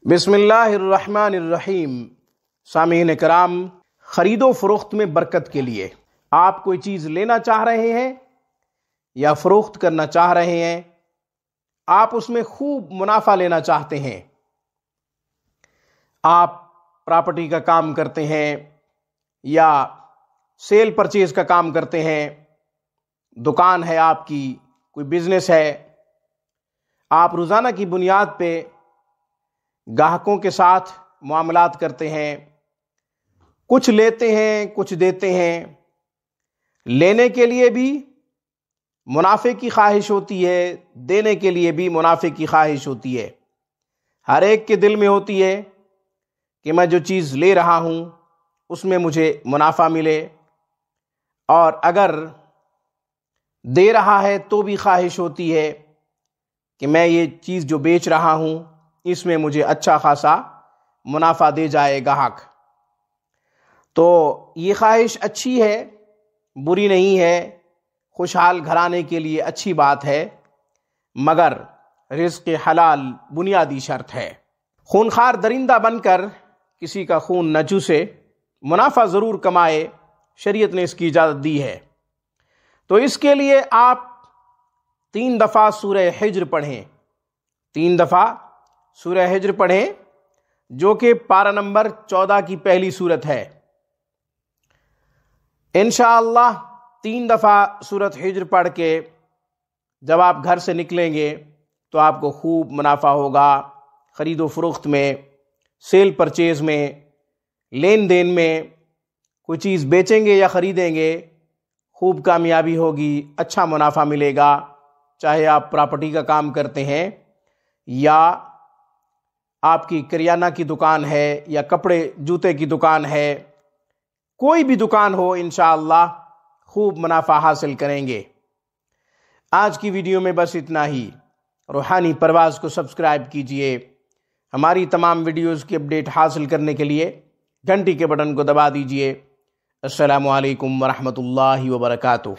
بسم اللہ الرحمن الرحیم۔ سامعین کرام، خرید و فروخت میں برکت کے لیے آپ کوئی چیز لینا چاہ رہے ہیں یا فروخت کرنا چاہ رہے ہیں، آپ اس میں خوب منافع لینا چاہتے ہیں، آپ پراپرٹی کا کام کرتے ہیں یا سیل پرچیز کا کام کرتے ہیں، دکان ہے آپ کی، کوئی بزنس ہے، آپ روزانہ کی بنیاد پہ گاہکوں کے ساتھ معاملات کرتے ہیں، کچھ لیتے ہیں کچھ دیتے ہیں، لینے کے لیے بھی منافع کی خواہش ہوتی ہے، دینے کے لیے بھی منافع کی خواہش ہوتی ہے۔ ہر ایک کے دل میں ہوتی ہے کہ میں جو چیز لے رہا ہوں اس میں مجھے منافع ملے، اور اگر دے رہا ہے تو بھی خواہش ہوتی ہے کہ میں یہ چیز جو بیچ رہا ہوں اس میں مجھے اچھا خاصا منافع دے جائے گاہک۔ تو یہ خواہش اچھی ہے، بری نہیں ہے، خوشحال گھرانے کے لیے اچھی بات ہے، مگر رزق حلال بنیادی شرط ہے۔ خونخوار درندہ بن کر کسی کا خون نہ چوسے، منافع ضرور کمائے، شریعت نے اس کی اجازت دی ہے۔ تو اس کے لیے آپ 3 دفعہ سورہ حجر پڑھیں، 3 دفعہ سورہ حجر پڑھیں، جو کہ پارہ نمبر 14 کی پہلی سورت ہے۔ انشاءاللہ 3 دفعہ سورت حجر پڑھ کے جب آپ گھر سے نکلیں گے تو آپ کو خوب منافع ہوگا، خرید و فروخت میں، سیل پرچیز میں، لین دین میں۔ کوئی چیز بیچیں گے یا خریدیں گے، خوب کامیابی ہوگی، اچھا منافع ملے گا، چاہے آپ پراپرٹی کا کام کرتے ہیں یا آپ کی کریانہ کی دکان ہے یا کپڑے جوتے کی دکان ہے، کوئی بھی دکان ہو، انشاءاللہ خوب منافع حاصل کریں گے۔ آج کی ویڈیو میں بس اتنا ہی۔ روحانی پرواز کو سبسکرائب کیجئے۔ ہماری تمام ویڈیوز کی اپڈیٹ حاصل کرنے کے لیے گھنٹی کے بٹن کو دبا دیجئے۔ السلام علیکم ورحمۃ اللہ وبرکاتہ۔